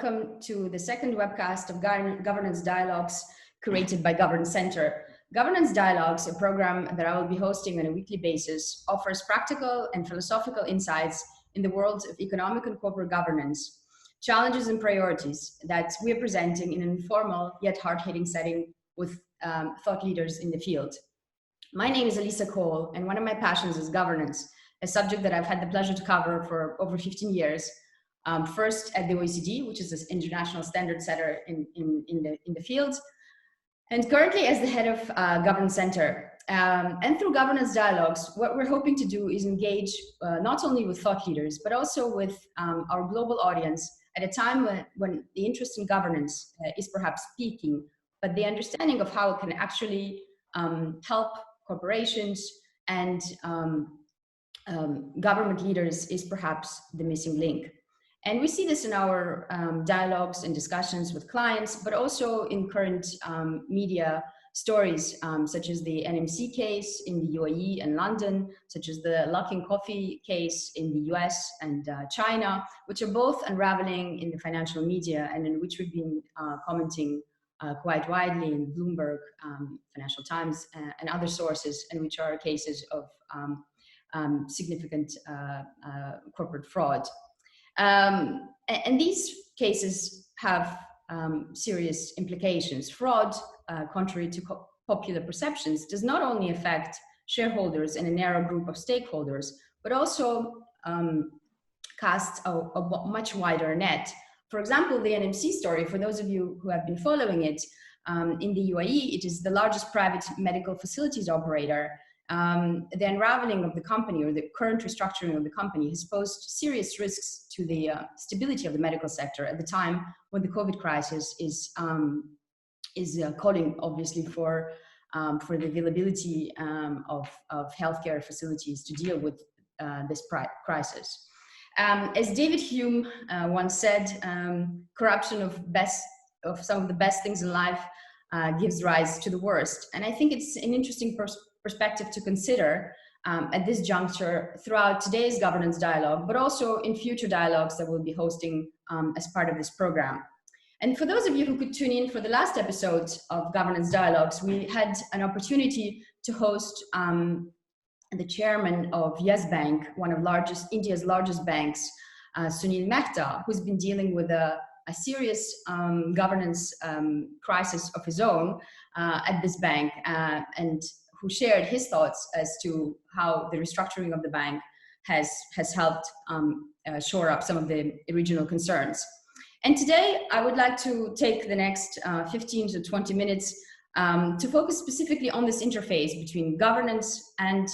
welcome to the second webcast of Governance Dialogues created by Governance Center. Governance Dialogues, a program that I will be hosting on a weekly basis, offers practical and philosophical insights in the world of economic and corporate governance, challenges and priorities that we are presenting in an informal yet hard-hitting setting with thought leaders in the field. My name is Alissa, Kole, and one of my passions is governance, a subject that I've had the pleasure to cover for over 15 years. First at the OECD, which is this international standard setter in the field, and currently as the head of Governance Center. And through Governance Dialogues, what we're hoping to do is engage not only with thought leaders, but also with our global audience at a time when the interest in governance is perhaps peaking, but the understanding of how it can actually help corporations and government leaders is perhaps the missing link. And we see this in our dialogues and discussions with clients, but also in current media stories, such as the NMC case in the UAE and London, such as the Luckin Coffee case in the US and China, which are both unraveling in the financial media and in which we've been commenting quite widely in Bloomberg, Financial Times, and other sources, and which are cases of significant corporate fraud. And these cases have serious implications. Fraud, contrary to popular perceptions, does not only affect shareholders and a narrow group of stakeholders, but also casts a much wider net. For example, the NMC story, for those of you who have been following it, in the UAE, it is the largest private medical facilities operator. The unraveling of the company, or the current restructuring of the company, has posed serious risks to the stability of the medical sector at the time when the COVID crisis is calling, obviously, for the availability of healthcare facilities to deal with this crisis. As David Hume once said, corruption of some of the best things in life gives rise to the worst. And I think it's an interesting perspective to consider at this juncture throughout today's governance dialogue, but also in future dialogues that we'll be hosting as part of this program. And for those of you who could tune in for the last episode of Governance Dialogues, we had an opportunity to host the chairman of Yes Bank, one of India's largest banks, Sunil Mehta, who's been dealing with a serious governance crisis of his own at this bank, and who shared his thoughts as to how the restructuring of the bank has helped shore up some of the original concerns. And today, I would like to take the next 15 to 20 minutes to focus specifically on this interface between governance and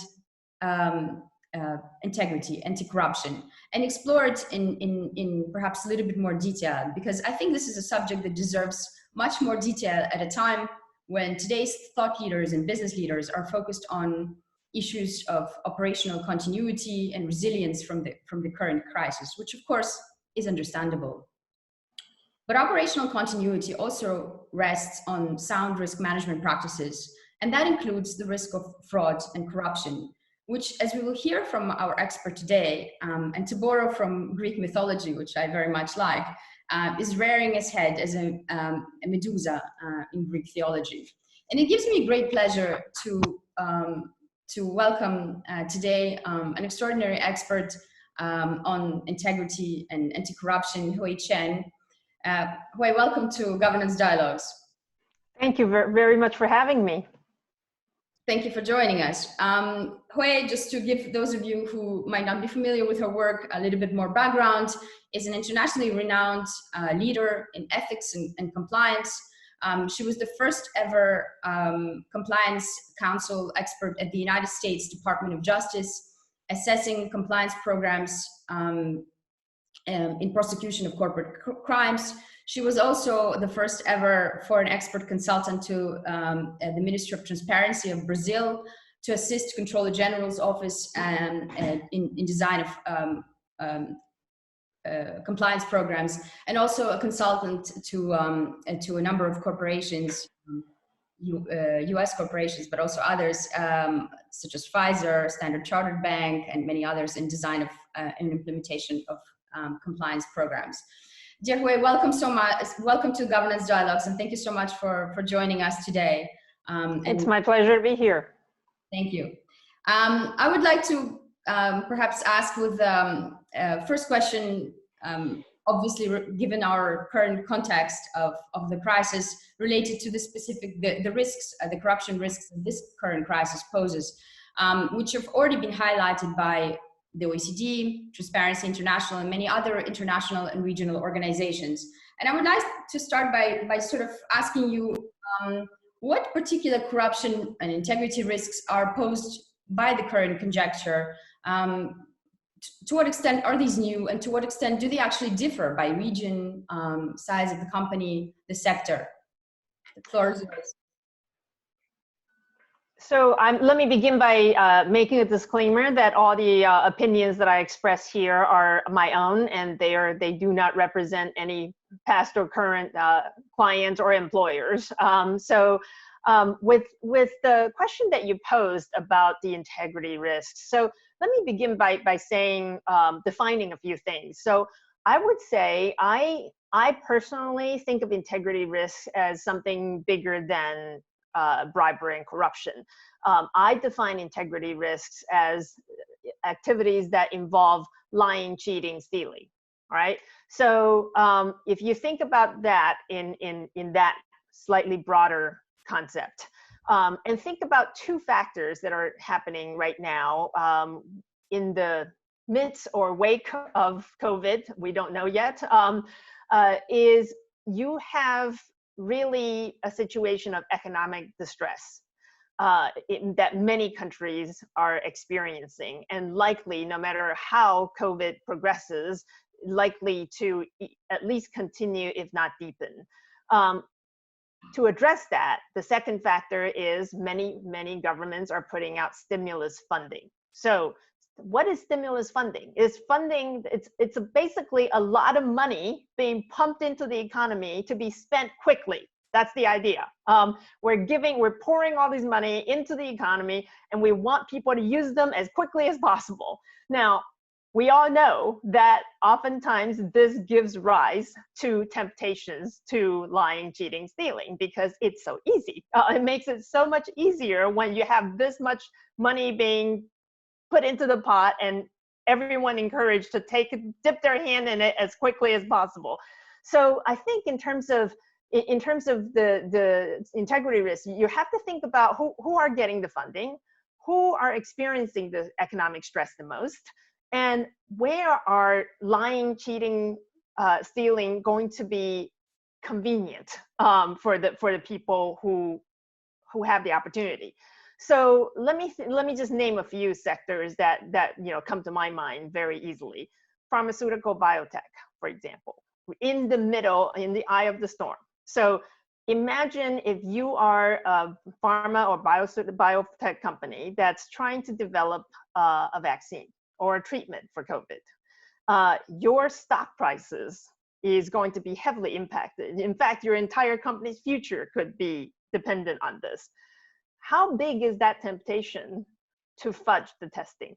integrity, anti-corruption, and explore it in perhaps a little bit more detail, because I think this is a subject that deserves much more detail at a time when today's thought leaders and business leaders are focused on issues of operational continuity and resilience from the current crisis, which of course is understandable. But operational continuity also rests on sound risk management practices, and that includes the risk of fraud and corruption, which, as we will hear from our expert today, and to borrow from Greek mythology, which I very much like, is rearing its head as a Medusa in Greek theology. And it gives me great pleasure to welcome today an extraordinary expert on integrity and anti-corruption, Hui Chen. Hui, welcome to Governance Dialogues. Thank you very much for having me. Thank you for joining us. Hui, just to give those of you who might not be familiar with her work a little bit more background, is an internationally renowned leader in ethics and compliance. She was the first ever Compliance Counsel Expert at the United States Department of Justice, assessing compliance programs in prosecution of corporate crimes. She was also the first ever foreign expert consultant to the Ministry of Transparency of Brazil to assist Controller General's office in design of compliance programs, and also a consultant to a number of corporations, US corporations, but also others, such as Pfizer, Standard Chartered Bank, and many others in design of and implementation of compliance programs. Dear Hui, welcome so much. Welcome to Governance Dialogues, and thank you so much for joining us today. It's my pleasure to be here. Thank you. I would like to perhaps ask with first question, obviously given our current context of the crisis related to the specific, the risks, the corruption risks that this current crisis poses, which have already been highlighted by the OECD, Transparency International, and many other international and regional organizations. And I would like to start by sort of asking you, what particular corruption and integrity risks are posed by the current conjuncture? To what extent are these new, and to what extent do they actually differ by region, size of the company, the sector? The floor is yours. So let me begin by making a disclaimer that all the opinions that I express here are my own, and they do not represent any past or current clients or employers. With the question that you posed about the integrity risks, so let me begin by saying, defining a few things. So I would say I personally think of integrity risks as something bigger than bribery and corruption. I define integrity risks as activities that involve lying, cheating, stealing. All right. So if you think about that in that slightly broader concept, and think about two factors that are happening right now in the midst or wake of COVID, we don't know yet, is you have really a situation of economic distress that many countries are experiencing, and likely, no matter how COVID progresses, likely to at least continue, if not deepen. To address that, the second factor is many governments are putting out stimulus funding. So what is stimulus funding? It's funding, it's basically a lot of money being pumped into the economy to be spent quickly. That's the idea. We're pouring all this money into the economy, and we want people to use them as quickly as possible. Now, we all know that oftentimes this gives rise to temptations to lying, cheating, stealing, because it's so easy. It makes it so much easier when you have this much money being put into the pot and everyone encouraged to dip their hand in it as quickly as possible. So I think in terms of the integrity risk, you have to think about who are getting the funding, who are experiencing the economic stress the most, and where are lying, cheating, stealing going to be convenient for the people who have the opportunity. So let me just name a few sectors that come to my mind very easily. Pharmaceutical biotech, for example, in the eye of the storm. So imagine if you are a pharma or biotech company that's trying to develop a vaccine or a treatment for COVID. Your stock prices is going to be heavily impacted. In fact, your entire company's future could be dependent on this. How big is that temptation to fudge the testing?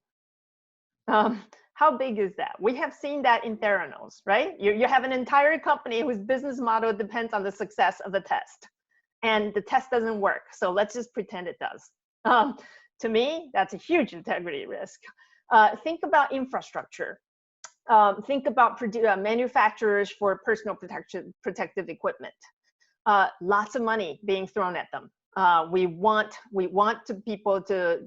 How big is that? We have seen that in Theranos, right? You have an entire company whose business model depends on the success of the test, and the test doesn't work. So let's just pretend it does. To me, that's a huge integrity risk. Think about infrastructure. Think about manufacturers for personal protective equipment. Lots of money being thrown at them. We want people to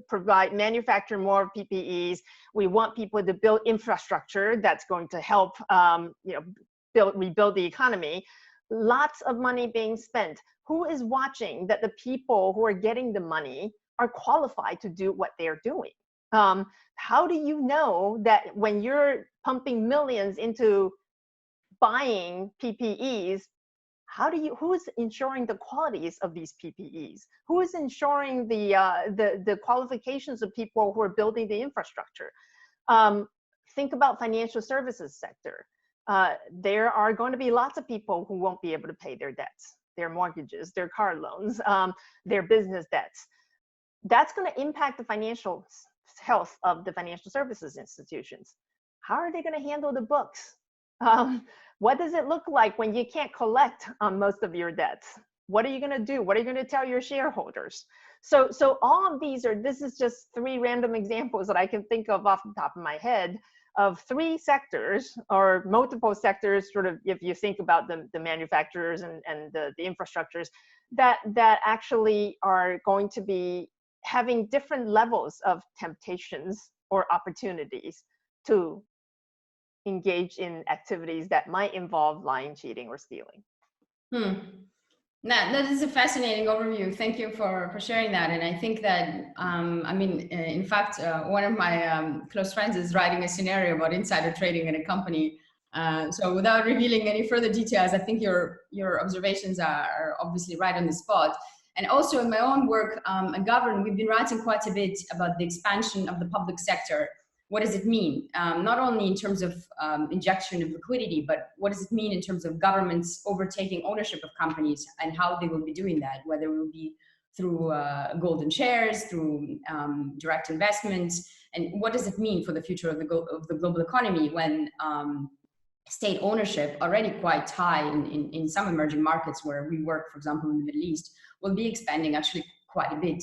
manufacture more PPEs. We want people to build infrastructure that's going to help, rebuild the economy. Lots of money being spent. Who is watching that the people who are getting the money are qualified to do what they're doing? How do you know that when you're pumping millions into buying PPEs, who is ensuring the qualities of these PPEs? Who is ensuring the qualifications of people who are building the infrastructure? Think about financial services sector. There are going to be lots of people who won't be able to pay their debts, their mortgages, their car loans, their business debts. That's going to impact the financial health of the financial services institutions. How are they going to handle the books? What does it look like when you can't collect on most of your debts? What are you going to do? What are you going to tell your shareholders? So all of these this is just 3 random examples that I can think of off the top of my head of 3 sectors or multiple sectors, sort of, if you think about the manufacturers and the infrastructures that actually are going to be having different levels of temptations or opportunities to engage in activities that might involve lying, cheating, or stealing. That is a fascinating overview. Thank you for sharing that. And I think that, I mean, in fact, one of my close friends is writing a scenario about insider trading in a company. So without revealing any further details, I think your observations are obviously right on the spot. And also in my own work at Govern, we've been writing quite a bit about the expansion of the public sector. What does it mean? Not only in terms of injection of liquidity, but what does it mean in terms of governments overtaking ownership of companies and how they will be doing that, whether it will be through golden shares, through direct investments, and what does it mean for the future of the global economy when state ownership, already quite high in some emerging markets where we work, for example, in the Middle East, will be expanding actually quite a bit.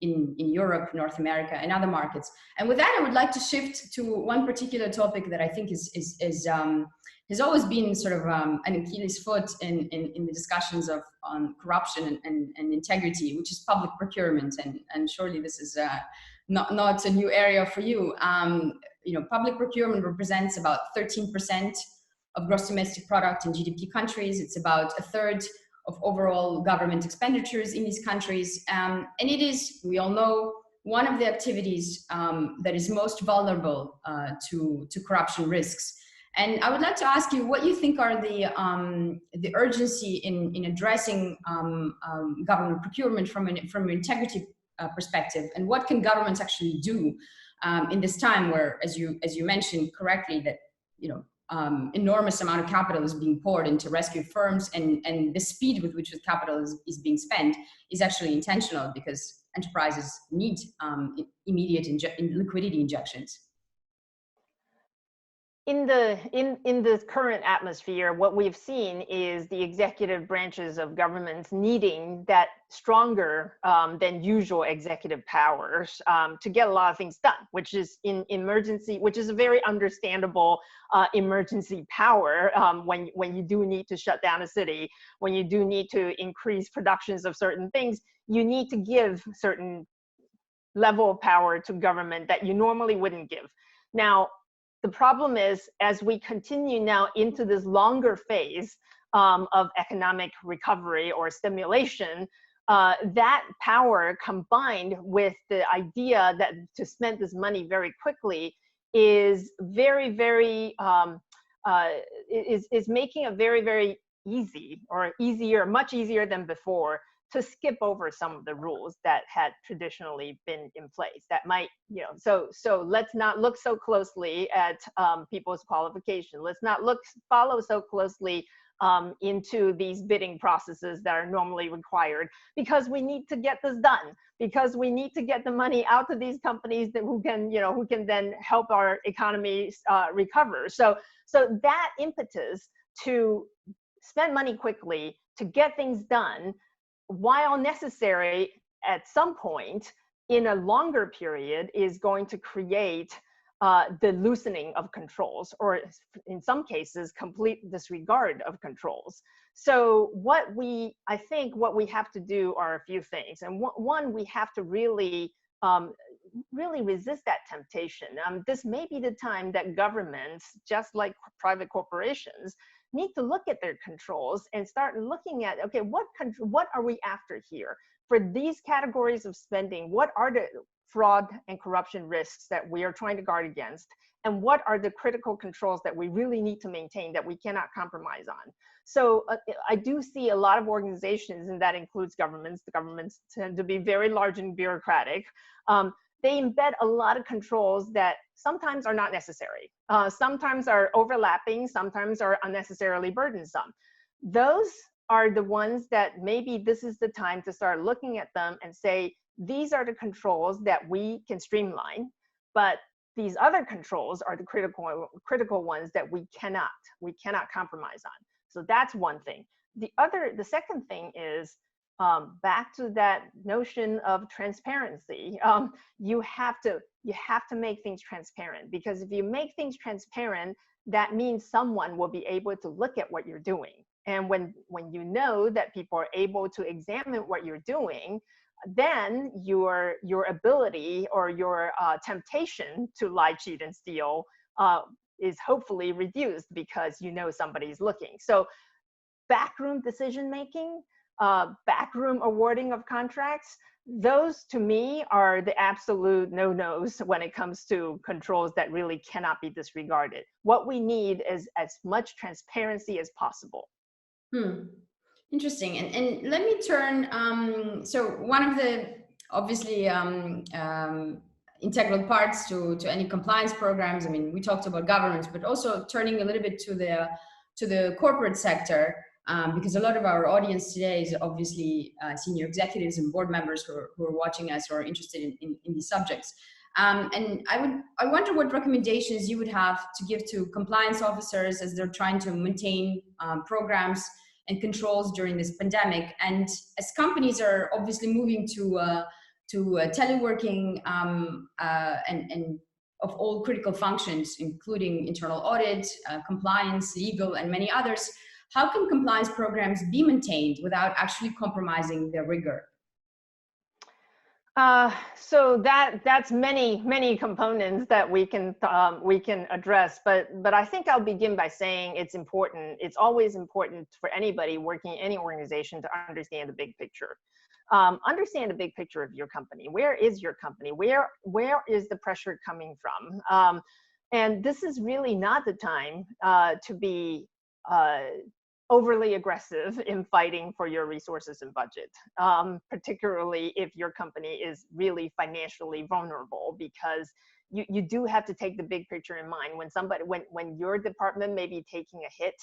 In Europe, North America, and other markets. And with that, I would like to shift to one particular topic that I think has always been sort of an Achilles foot in the discussions on corruption and integrity, which is public procurement. And surely this is not a new area for you. You know, public procurement represents about 13% of gross domestic product in GDP countries. It's about 1/3 of overall government expenditures in these countries. And it is, we all know, one of the activities that is most vulnerable to corruption risks. And I would like to ask you what you think are the urgency in addressing government procurement from an integrity perspective, and what can governments actually do in this time where, as you mentioned correctly, that, you know, enormous amount of capital is being poured into rescue firms, and the speed with which the capital is being spent is actually intentional because enterprises need immediate liquidity injections. In the current atmosphere, what we've seen is the executive branches of governments needing that stronger than usual executive powers to get a lot of things done, which is in emergency, which is a very understandable emergency power when you do need to shut down a city, when you do need to increase productions of certain things, you need to give certain level of power to government that you normally wouldn't give. Now, the problem is, as we continue now into this longer phase of economic recovery or stimulation, that power combined with the idea that to spend this money very quickly is very, very, is making it very, very easy, or easier, much easier than before, to skip over some of the rules that had traditionally been in place that might, you know, so let's not look so closely at people's qualification. Let's not follow so closely into these bidding processes that are normally required, because we need to get this done, because we need to get the money out to these companies that who can then help our economy recover. So that impetus to spend money quickly, to get things done, while necessary at some point in a longer period, is going to create the loosening of controls, or in some cases, complete disregard of controls. So I think what we have to do are a few things. And one, we have to really resist that temptation. This may be the time that governments, just like private corporations, need to look at their controls and start looking at, okay, what are we after here? For these categories of spending, what are the fraud and corruption risks that we are trying to guard against? And what are the critical controls that we really need to maintain, that we cannot compromise on? So I do see a lot of organizations, and that includes governments. The governments tend to be very large and bureaucratic. They embed a lot of controls that sometimes are not necessary, sometimes are overlapping, sometimes are unnecessarily burdensome. Those are the ones that maybe this is the time to start looking at them and say, these are the controls that we can streamline, but these other controls are the critical ones that we cannot compromise on. So that's one thing. The second thing is, back to that notion of transparency. You have to make things transparent, because if you make things transparent, that means someone will be able to look at what you're doing. And when you know that people are able to examine what you're doing, then your ability or your temptation to lie, cheat, and steal is hopefully reduced, because you know somebody's looking. So backroom decision making, backroom awarding of contracts, those to me are the absolute no-nos when it comes to controls that really cannot be disregarded. What we need is as much transparency as possible. Interesting. And let me turn, so one of the obviously integral parts to any compliance programs, I mean, we talked about governments, but also turning a little bit to the corporate sector, because a lot of our audience today is obviously senior executives and board members who are watching us or are interested in these subjects. And I wonder what recommendations you would have to give to compliance officers as they're trying to maintain programs and controls during this pandemic. And as companies are obviously moving to teleworking and of all critical functions, including internal audit, compliance, legal, and many others, how can compliance programs be maintained without actually compromising their rigor? So that's many components that we can address, but I think I'll begin by saying it's always important for anybody working in any organization to understand the big picture. Understand the big picture of your company. Where is your company? Where is the pressure coming from? And this is really not the time to be overly aggressive in fighting for your resources and budget, particularly if your company is really financially vulnerable, because you do have to take the big picture in mind. When your department may be taking a hit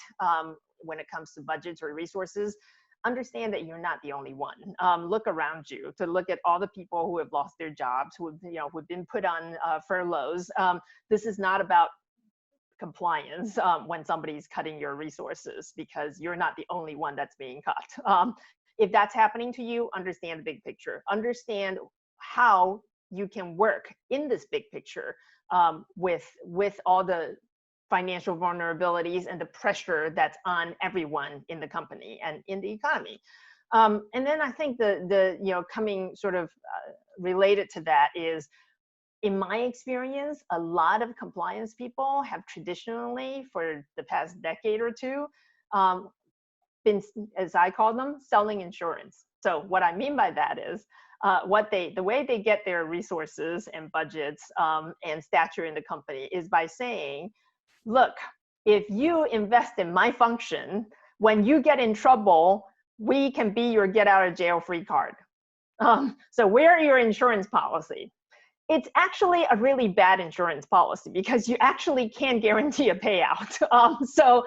when it comes to budgets or resources, understand that you're not the only one. Look around you to look at all the people who have lost their jobs, who've been put on furloughs. This is not about compliance when somebody's cutting your resources, because you're not the only one that's being cut. If that's happening to you, understand the big picture. Understand how you can work in this big picture with all the financial vulnerabilities and the pressure that's on everyone in the company and in the economy. And then I think the coming sort of related to that is, in my experience, a lot of compliance people have traditionally, for the past decade or two, been, as I call them, selling insurance. So what I mean by that is, the way they get their resources and budgets and stature in the company is by saying, look, if you invest in my function, when you get in trouble, we can be your get out of jail free card. So where are your insurance policy? It's actually a really bad insurance policy, because you actually can't guarantee a payout. So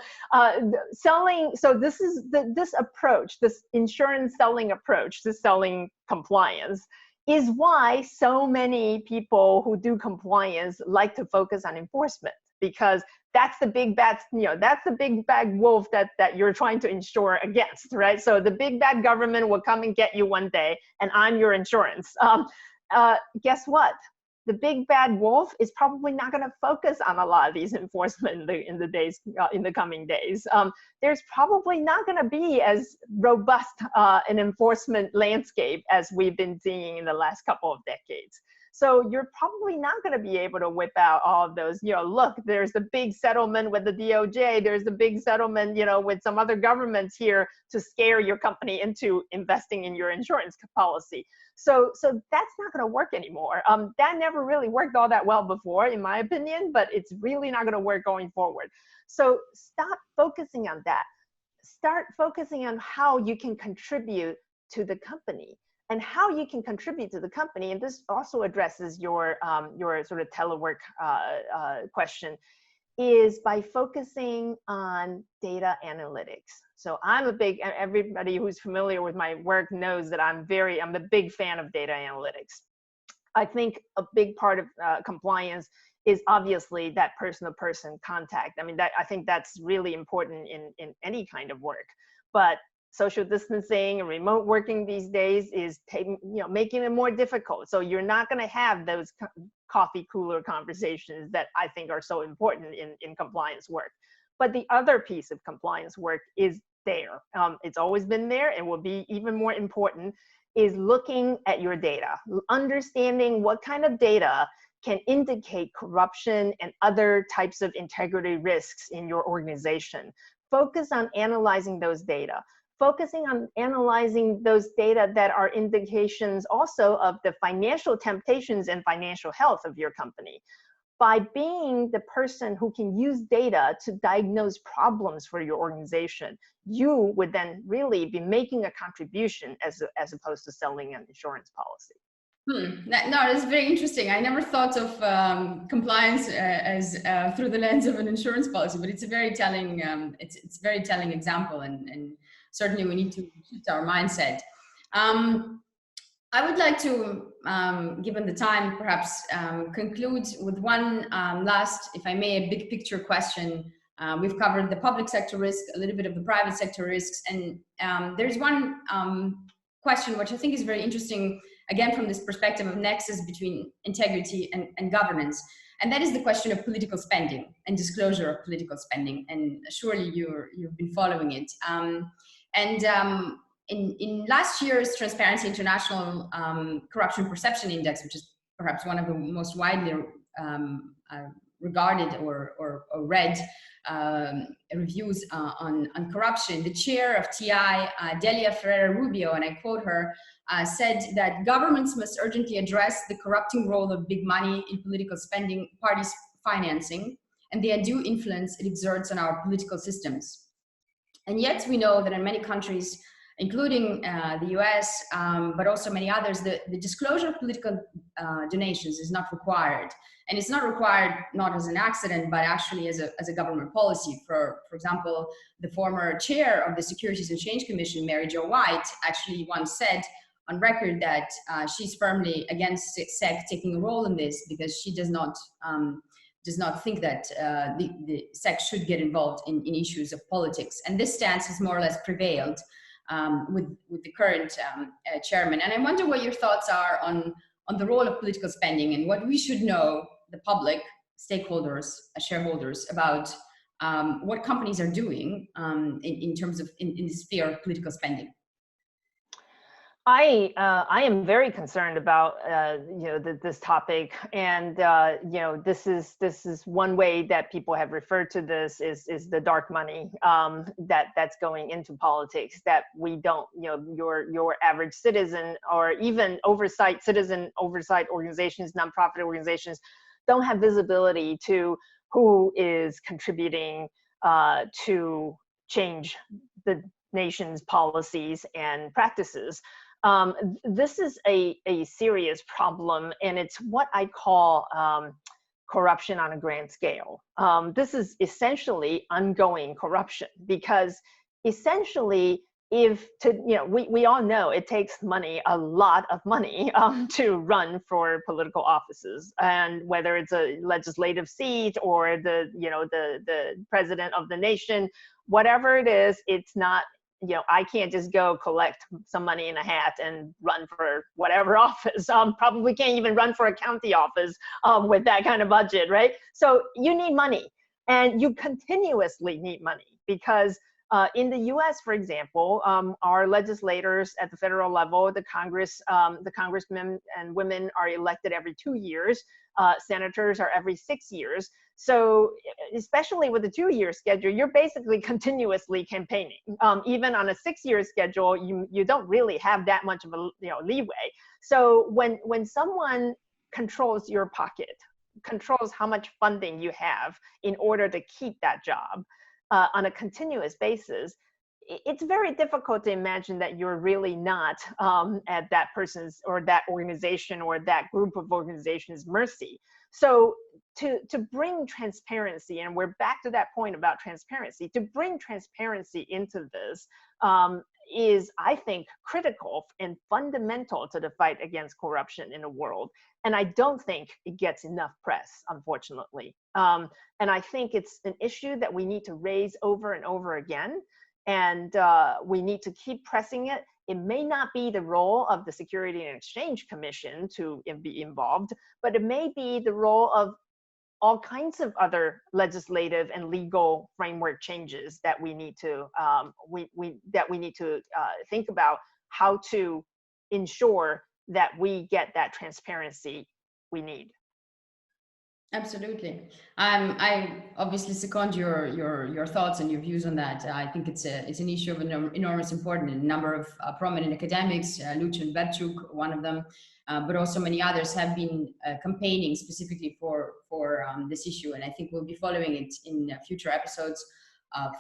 this approach, this insurance selling approach to selling compliance, is why so many people who do compliance like to focus on enforcement, because that's the big bad, that's the big bad wolf that you're trying to insure against, right? So the big bad government will come and get you one day, and I'm your insurance. Guess what? The big bad wolf is probably not going to focus on a lot of these enforcement in the coming days. There's probably not going to be as robust an enforcement landscape as we've been seeing in the last couple of decades. So you're probably not going to be able to whip out all of those, look, there's the big settlement with the DOJ, there's the big settlement, with some other governments here to scare your company into investing in your insurance policy. So that's not going to work anymore. That never really worked all that well before, in my opinion, but it's really not going to work going forward. So stop focusing on that. Start focusing on how you can contribute to the company. And how you can contribute to the company, and this also addresses your sort of telework question, is by focusing on data analytics. So everybody who's familiar with my work knows that I'm a big fan of data analytics. I think a big part of compliance is obviously that person-to-person contact. I mean, I think that's really important in any kind of work. But social distancing and remote working these days is making it more difficult. So you're not going to have those coffee cooler conversations that I think are so important in compliance work. But the other piece of compliance work is there. It's always been there and will be even more important, is looking at your data, understanding what kind of data can indicate corruption and other types of integrity risks in your organization. Focus on analyzing those data. Focusing on analyzing those data that are indications also of the financial temptations and financial health of your company. By being the person who can use data to diagnose problems for your organization, you would then really be making a contribution as opposed to selling an insurance policy. No, it's very interesting. I never thought of compliance as through the lens of an insurance policy, but it's a very telling, it's a very telling example, and certainly we need to shift our mindset. I would like to, given the time, perhaps conclude with one last, if I may, a big picture question. We've covered the public sector risk, a little bit of the private sector risks, and there's one question which I think is very interesting, again, from this perspective of nexus between integrity and governance. And that is the question of political spending and disclosure of political spending. And surely you've been following it. In last year's Transparency International Corruption Perception Index, which is perhaps one of the most widely regarded or read reviews on corruption, the chair of TI, Delia Ferreira Rubio, and I quote her, said that governments must urgently address the corrupting role of big money in political spending, parties financing, and the undue influence it exerts on our political systems. And yet we know that in many countries, including the US, but also many others, the disclosure of political donations is not required. And it's not required not as an accident, but actually as a government policy. For example, the former chair of the Securities and Exchange Commission, Mary Jo White, actually once said on record that she's firmly against SEC taking a role in this, because she does not think that the SEC should get involved in issues of politics. And this stance has more or less prevailed with the current chairman. And I wonder what your thoughts are on the role of political spending and what we should know, the public, stakeholders, shareholders, about what companies are doing in terms of in the sphere of political spending. I am very concerned about this topic, and this is one way that people have referred to this is the dark money that's going into politics, that we don't, your average citizen or even citizen oversight organizations, nonprofit organizations, don't have visibility to who is contributing to change the nation's policies and practices. This is a serious problem, and it's what I call corruption on a grand scale. This is essentially ongoing corruption, because essentially, we all know it takes money, a lot of money, to run for political offices, and whether it's a legislative seat or the president of the nation, whatever it is, it's not. I can't just go collect some money in a hat and run for whatever office. Probably can't even run for a county office with that kind of budget, right? So you need money, and you continuously need money, because in the US, for example, our legislators at the federal level, the congressmen and women are elected every 2 years. Senators are every 6 years. So especially with a 2-year schedule, you're basically continuously campaigning. Even on a 6-year schedule, you don't really have that much of a leeway. So when someone controls your pocket, controls how much funding you have in order to keep that job on a continuous basis, it's very difficult to imagine that you're really not at that person's or that organization or that group of organizations' mercy. So to bring transparency, and we're back to that point about transparency, to bring transparency into this, is, I think, critical and fundamental to the fight against corruption in the world. And I don't think it gets enough press, unfortunately. And I think it's an issue that we need to raise over and over again. And we need to keep pressing it. It may not be the role of the Security and Exchange Commission to be involved, but it may be the role of all kinds of other legislative and legal framework changes that we need to think about how to ensure that we get that transparency we need. Absolutely. I obviously second your thoughts and your views on that. I think it's an issue of enormous importance. A number of prominent academics, Hui Chen Background, one of them, but also many others have been campaigning specifically for this issue. And I think we'll be following it in future episodes of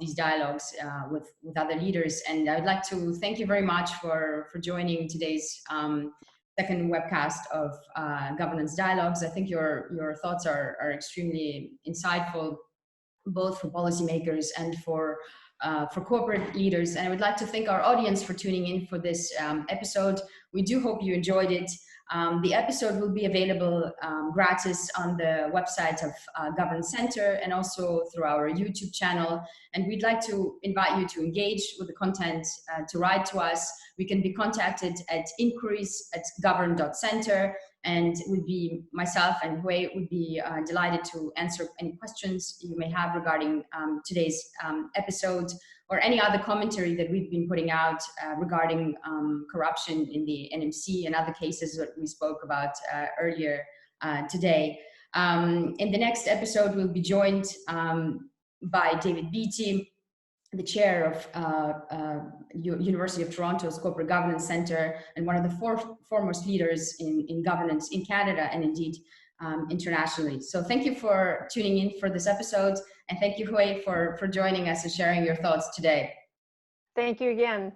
these dialogues with other leaders. And I'd like to thank you very much for joining today's second webcast of Governance Dialogues. I think your thoughts are extremely insightful, both for policymakers and for corporate leaders. And I would like to thank our audience for tuning in for this episode. We do hope you enjoyed it. The episode will be available gratis on the website of Governance Center and also through our YouTube channel. And we'd like to invite you to engage with the content, to write to us. We can be contacted at inquiries@govern.center, and it would be myself and Hui would be delighted to answer any questions you may have regarding today's episode, or any other commentary that we've been putting out regarding corruption in the NMC and other cases that we spoke about earlier today. In the next episode, we'll be joined by David Beattie, the chair of University of Toronto's Corporate Governance Center and one of the foremost leaders in governance in Canada and indeed internationally. So thank you for tuning in for this episode, and thank you, Hui, for joining us and sharing your thoughts today. Thank you again.